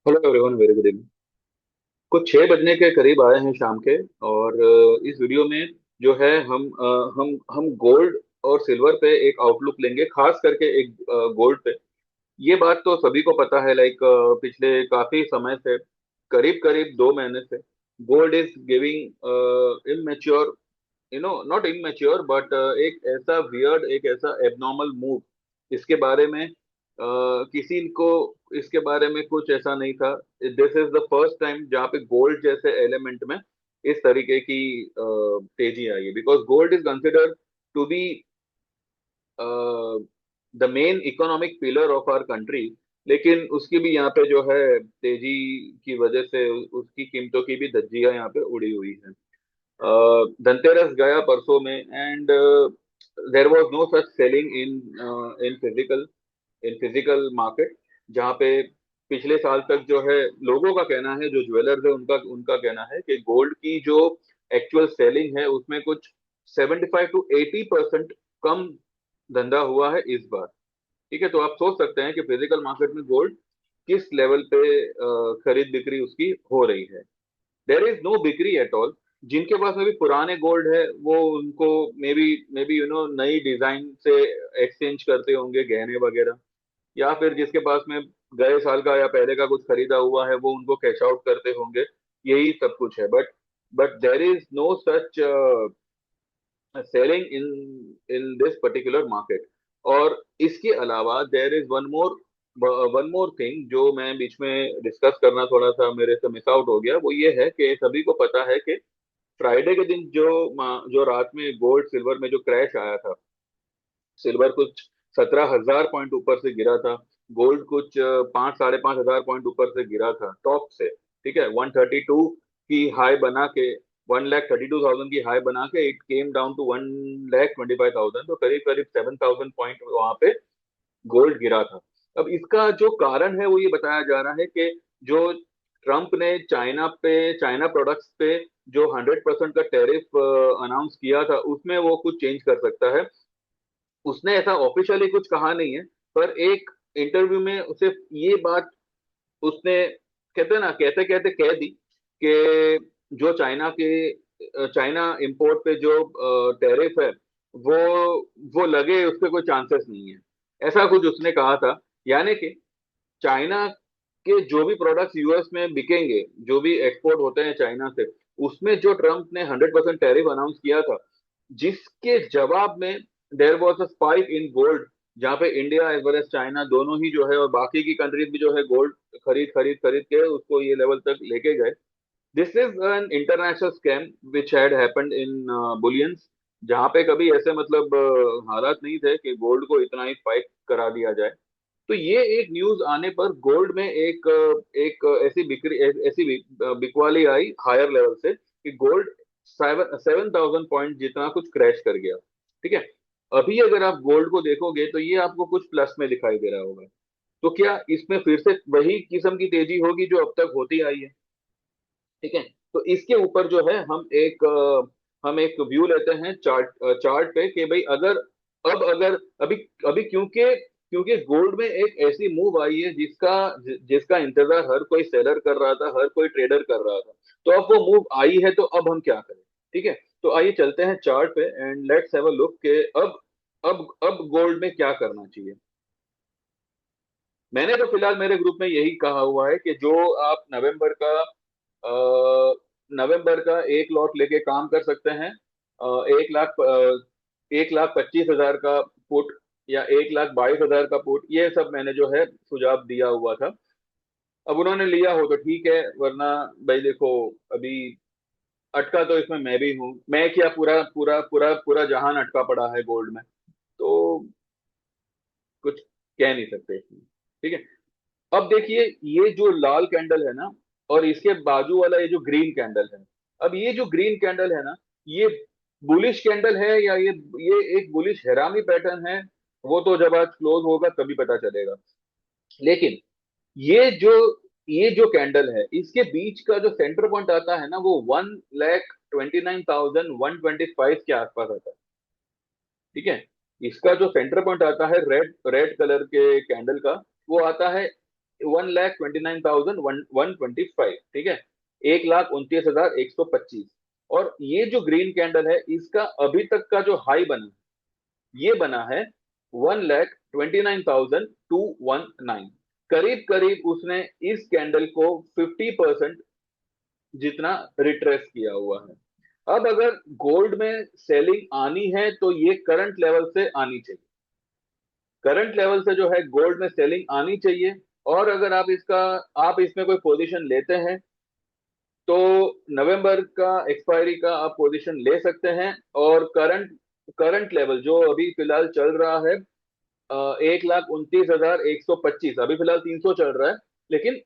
Hello everyone, very good evening. कुछ 6 बजने के करीब आए हैं शाम के। और इस वीडियो में जो है हम गोल्ड और सिल्वर पे एक आउटलुक लेंगे, खास करके एक गोल्ड पे। ये बात तो सभी को पता है, लाइक पिछले काफी समय से, करीब करीब 2 महीने से gold is giving immature, not immature but एक ऐसा वियर्ड, एक ऐसा एबनॉर्मल मूव। इसके बारे में किसी को इसके बारे में कुछ ऐसा नहीं था। This is the first time जहाँ पे गोल्ड जैसे एलिमेंट में इस तरीके की तेजी आई है, because gold is considered to be the main economic pillar of our country. लेकिन उसकी भी यहाँ पे जो है तेजी की वजह से उसकी कीमतों की भी धज्जियां यहाँ पे उड़ी हुई है। धनतेरस गया परसों में, and there was no such selling in in physical market, जहाँ पे पिछले साल तक जो है लोगों का कहना है, जो ज्वेलर्स है उनका उनका कहना है कि गोल्ड की जो एक्चुअल सेलिंग है उसमें कुछ 75 to 80% कम धंधा हुआ है इस बार। ठीक है, तो आप सोच सकते हैं कि फिजिकल मार्केट में गोल्ड किस लेवल पे खरीद बिक्री उसकी हो रही है। देर इज नो बिक्री एट ऑल। जिनके पास में भी पुराने गोल्ड है वो उनको मे बी नई डिजाइन से एक्सचेंज करते होंगे गहने वगैरह, या फिर जिसके पास में गए साल का या पहले का कुछ खरीदा हुआ है वो उनको कैश आउट करते होंगे। यही सब कुछ है, but there is no such selling in this particular market. और इसके अलावा there is one more thing जो मैं बीच में डिस्कस करना थोड़ा सा मेरे से मिस आउट हो गया। वो ये है कि सभी को पता है कि फ्राइडे के दिन जो रात में गोल्ड सिल्वर में जो क्रैश आया था, सिल्वर कुछ 17,000 पॉइंट ऊपर से गिरा था, गोल्ड कुछ 5 साढ़े 5 हजार पॉइंट ऊपर से गिरा था टॉप से। ठीक है, 132 की हाई बना के, 1,32,000 की हाई बना के इट केम डाउन टू 1,25,000, तो करीब करीब 7,000 पॉइंट वहां पे गोल्ड गिरा था। अब इसका जो कारण है वो ये बताया जा रहा है कि जो ट्रम्प ने चाइना प्रोडक्ट्स पे जो 100% का टैरिफ अनाउंस किया था उसमें वो कुछ चेंज कर सकता है। उसने ऐसा ऑफिशियली कुछ कहा नहीं है, पर एक इंटरव्यू में उसे ये बात उसने, कहते हैं ना, कहते कहते कह दी कि जो चाइना इंपोर्ट पे जो टैरिफ है वो वो लगे, उसके कोई चांसेस नहीं है, ऐसा कुछ उसने कहा था। यानी कि चाइना के जो भी प्रोडक्ट्स यूएस में बिकेंगे, जो भी एक्सपोर्ट होते हैं चाइना से, उसमें जो ट्रम्प ने 100% टैरिफ अनाउंस किया था, जिसके जवाब में there was a spike in gold, जहां पे India as well as China दोनों ही जो है और बाकी की कंट्रीज भी जो है गोल्ड खरीद खरीद खरीद के उसको ये लेवल तक लेके गए। This is an international scam which had happened in bullions, जहां पे कभी ऐसे मतलब हालात नहीं थे कि गोल्ड को इतना ही स्पाइक करा दिया जाए। तो ये एक न्यूज आने पर गोल्ड में एक ऐसी बिकवाली आई हायर लेवल से कि गोल्ड 7,000 पॉइंट जितना कुछ क्रैश कर गया। ठीक है, अभी अगर आप गोल्ड को देखोगे तो ये आपको कुछ प्लस में दिखाई दे रहा होगा। तो क्या इसमें फिर से वही किस्म की तेजी होगी जो अब तक होती आई है? ठीक है, तो इसके ऊपर जो है हम एक व्यू लेते हैं चार्ट पे कि भाई अगर अब अगर अभी अभी क्योंकि क्योंकि गोल्ड में एक ऐसी मूव आई है जिसका इंतजार हर कोई सेलर कर रहा था, हर कोई ट्रेडर कर रहा था। तो अब वो मूव आई है, तो अब हम क्या करें? ठीक है, तो आइए चलते हैं चार्ट पे and let's have a look के अब गोल्ड में क्या करना चाहिए। मैंने तो फिलहाल मेरे ग्रुप में यही कहा हुआ है कि जो आप नवंबर का एक लॉट लेके काम कर सकते हैं। 1,25,000 का पुट या 1,22,000 का पुट, ये सब मैंने जो है सुझाव दिया हुआ था। अब उन्होंने लिया हो तो ठीक है, वरना भाई देखो, अभी अटका तो इसमें मैं भी हूँ। मैं क्या, पूरा पूरा पूरा पूरा जहान अटका पड़ा है गोल्ड में, तो कुछ कह नहीं सकते इसमें। ठीक है, अब देखिए, ये जो लाल कैंडल है ना, और इसके बाजू वाला ये जो ग्रीन कैंडल है, अब ये जो ग्रीन कैंडल है ना, ये बुलिश कैंडल है या ये एक बुलिश हैरामी पैटर्न है, वो तो जब आज क्लोज होगा तभी पता चलेगा। लेकिन ये जो ये जो कैंडल है, इसके बीच का जो सेंटर पॉइंट आता है ना, वो 1,29,125 के आसपास आता है। ठीक है, इसका जो सेंटर पॉइंट आता है रेड रेड कलर के कैंडल का, वो आता है 1,29,125, ठीक है, 1,29,125। और ये जो ग्रीन कैंडल है, इसका अभी तक का जो हाई बना, ये बना है 1,29,219। करीब करीब उसने इस कैंडल को 50% जितना रिट्रेस किया हुआ है। अब अगर गोल्ड में सेलिंग आनी है तो ये करंट लेवल से आनी चाहिए, करंट लेवल से जो है गोल्ड में सेलिंग आनी चाहिए। और अगर आप इसमें कोई पोजीशन लेते हैं तो नवंबर का एक्सपायरी का आप पोजीशन ले सकते हैं। और करंट करंट लेवल जो अभी फिलहाल चल रहा है 1,29,125, अभी फिलहाल 300 चल रहा है, लेकिन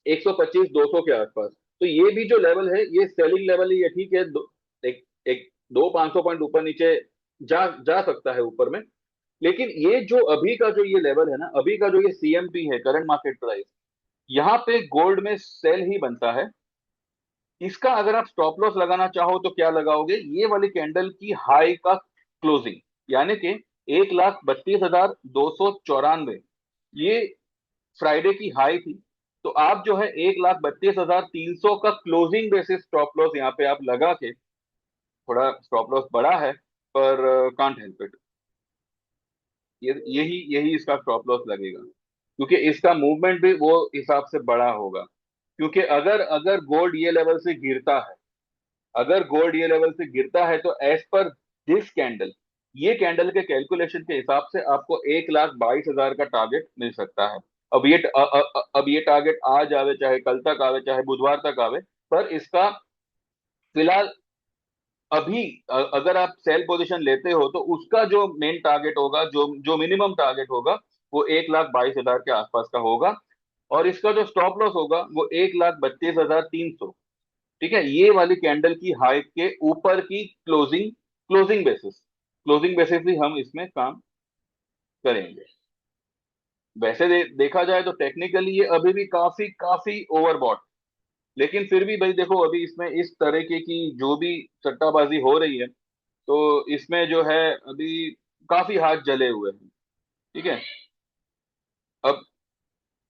125-200 के आसपास। तो ये भी जो लेवल है ये सेलिंग लेवल ही है, ठीक है। एक एक 200-500 पॉइंट ऊपर नीचे जा जा सकता है ऊपर में। लेकिन ये जो अभी का जो ये लेवल है ना, अभी का जो ये सीएमपी है, करंट मार्केट प्राइस, यहाँ पे गोल्ड में सेल ही बनता है। इसका अगर आप स्टॉप लॉस लगाना चाहो तो क्या लगाओगे, ये वाली कैंडल की हाई का क्लोजिंग, यानी कि 1,32,294, ये फ्राइडे की हाई थी। तो आप जो है 1,32,300 का क्लोजिंग बेसिस स्टॉप लॉस यहाँ पे आप लगा के, थोड़ा स्टॉप लॉस बड़ा है पर कांट हेल्प इट, ये यही यही इसका स्टॉप लॉस लगेगा, क्योंकि इसका मूवमेंट भी वो हिसाब से बड़ा होगा। क्योंकि अगर अगर गोल्ड ये लेवल से गिरता है, अगर गोल्ड ये लेवल से गिरता है तो एज पर दिस कैंडल, ये कैंडल के कैलकुलेशन के हिसाब से आपको 1,22,000 का टारगेट मिल सकता है। अब ये टारगेट आज आवे चाहे कल तक आवे चाहे बुधवार तक आवे, पर इसका फिलहाल अभी अगर आप सेल पोजीशन लेते हो तो उसका जो मेन टारगेट होगा, जो जो मिनिमम टारगेट होगा, वो 1,22,000 के आसपास का होगा। और इसका जो स्टॉप लॉस होगा वो 1,32,300, ठीक है। ये वाली कैंडल की हाई के ऊपर की क्लोजिंग बेसिस भी हम इसमें काम करेंगे। वैसे देखा जाए तो टेक्निकली ये अभी भी काफी काफी ओवरबॉट, लेकिन फिर भी भाई देखो, अभी इसमें इस तरीके की जो भी सट्टाबाजी हो रही है, तो इसमें जो है अभी काफी हाथ जले हुए हैं, ठीक है। अब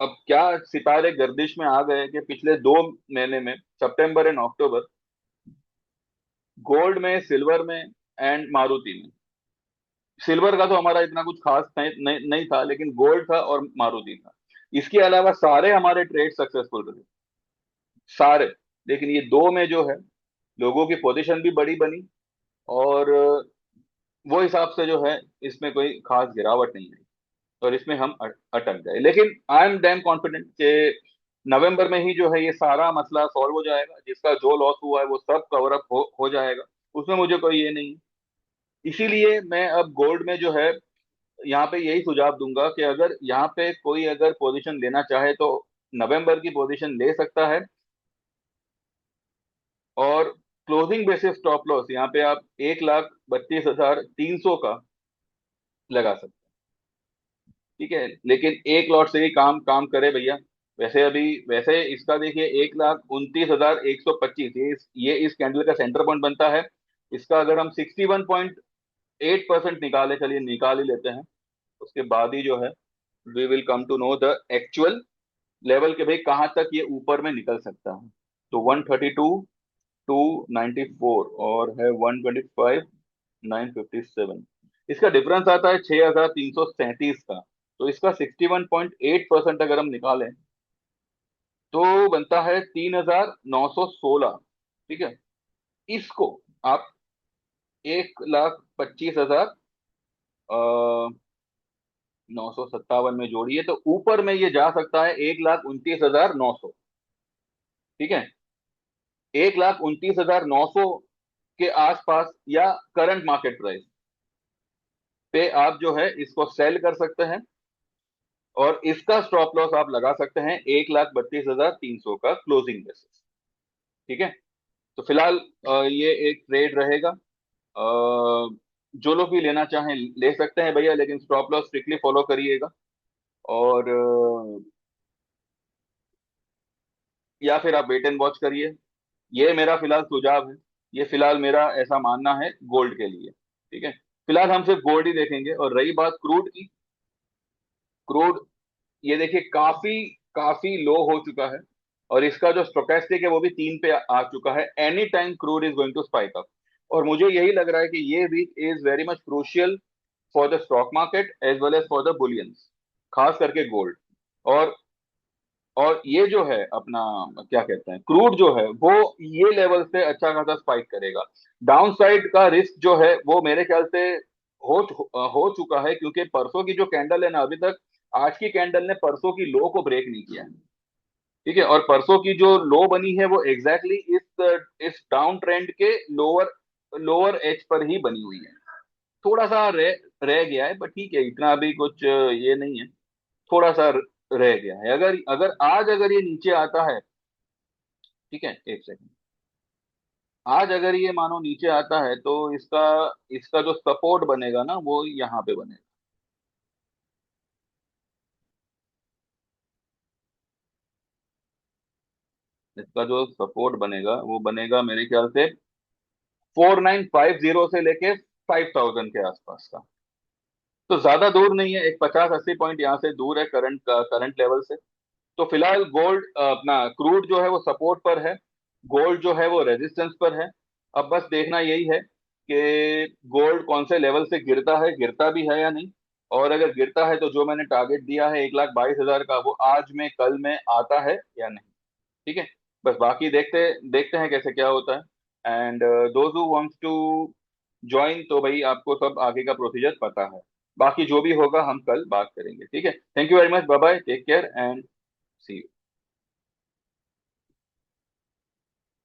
अब क्या सितारे गर्दिश में आ गए कि पिछले 2 महीने में, सितंबर एंड अक्टूबर, गोल्ड में, सिल्वर में एंड मारुति में, सिल्वर का तो हमारा इतना कुछ खास नहीं था, लेकिन गोल्ड था और मारुति था। इसके अलावा सारे हमारे ट्रेड सक्सेसफुल रहे, सारे। लेकिन ये दो में जो है लोगों की पोजीशन भी बड़ी बनी, और वो हिसाब से जो है इसमें कोई खास गिरावट नहीं आई, और इसमें हम अटक गए। लेकिन आई एम डैम कॉन्फिडेंट कि नवंबर में ही जो है ये सारा मसला सॉल्व हो जाएगा, जिसका जो लॉस हुआ है वो सब कवर अप हो जाएगा, उसमें मुझे कोई ये नहीं है। इसीलिए मैं अब गोल्ड में जो है यहाँ पे यही सुझाव दूंगा कि अगर यहाँ पे कोई अगर पोजीशन लेना चाहे तो नवंबर की पोजीशन ले सकता है। और क्लोजिंग बेसिस स्टॉप लॉस यहाँ पे आप 1,32,300 का लगा सकते हैं, ठीक है। लेकिन एक लॉट से ही काम काम करे भैया। वैसे इसका देखिए 1,29,125, ये इस कैंडल का सेंटर पॉइंट बनता है। इसका अगर हम 61.8% निकाले, चलिए निकाल ही लेते हैं, उसके बाद ही जो है we will come to know the actual level के भाई कहाँ तक ये ऊपर में निकल सकता है। तो 132,294 और है 125,957, इसका डिफरेंस आता है 6,337 का। तो इसका 61.8% अगर हम निकालें तो बनता है 3,916, ठीक है। इसको आप 1,25,957 में जोड़िए तो ऊपर में ये जा सकता है 1,29,900, ठीक है। 1,29,900 के आसपास या करंट मार्केट प्राइस पे आप जो है इसको सेल कर सकते हैं, और इसका स्टॉप लॉस आप लगा सकते हैं 1,32,300 का क्लोजिंग बेसिस, ठीक है। तो फिलहाल ये एक ट्रेड रहेगा। जो लोग भी लेना चाहें ले सकते हैं भैया, लेकिन स्टॉप लॉस स्ट्रिक्टली फॉलो करिएगा। और या फिर आप वेट एंड वॉच करिए, ये मेरा फिलहाल सुझाव है। ये फिलहाल मेरा ऐसा मानना है गोल्ड के लिए, ठीक है। फिलहाल हम सिर्फ गोल्ड ही देखेंगे। और रही बात क्रूड की, क्रूड ये देखिए काफी काफी लो हो चुका है, और इसका जो स्टोकेस्टिक है वो भी 3 पे आ चुका है। Any time crude is going to spike up, और मुझे यही लग रहा है कि ये week is very much crucial for the stock market as well as for the bullions, खास करके गोल्ड। और ये जो है अपना क्या कहते हैं क्रूड जो है वो ये लेवल से अच्छा खासा स्पाइक करेगा। डाउन साइड का रिस्क जो है वो मेरे ख्याल से हो चुका है, क्योंकि परसों की जो कैंडल है ना, अभी तक आज की कैंडल ने परसों की लो को ब्रेक नहीं किया है। ठीक है, और परसों की जो लो बनी है वो एग्जैक्टली इस डाउन ट्रेंड के लोअर लोअर एज पर ही बनी हुई है। थोड़ा सा रह गया है, पर ठीक है, इतना भी कुछ ये नहीं है। थोड़ा सा रह गया है। अगर अगर आज अगर ये नीचे आता है, ठीक है, एक सेकंड, आज अगर ये मानो नीचे आता है तो इसका इसका जो सपोर्ट बनेगा ना वो यहाँ पे बनेगा। इसका जो सपोर्ट बनेगा वो बनेगा मेरे ख्याल से 4950 से लेके 5000 के आसपास का। तो ज्यादा दूर नहीं है, एक 50-80 पॉइंट यहाँ से दूर है करंट लेवल से। तो फिलहाल गोल्ड अपना क्रूड जो है वो सपोर्ट पर है, गोल्ड जो है वो रेजिस्टेंस पर है। अब बस देखना यही है कि गोल्ड कौन से लेवल से गिरता है, गिरता भी है या नहीं। और अगर गिरता है तो जो मैंने टारगेट दिया है 1,22,000 का, वो आज में कल में आता है या नहीं। ठीक है, बस बाकी देखते देखते हैं कैसे क्या होता है। And those who wants to join, तो भाई आपको सब आगे का प्रोसीजर पता है। बाकी जो भी होगा हम कल बात करेंगे। ठीक है, thank you very much, bye bye, take care and see you.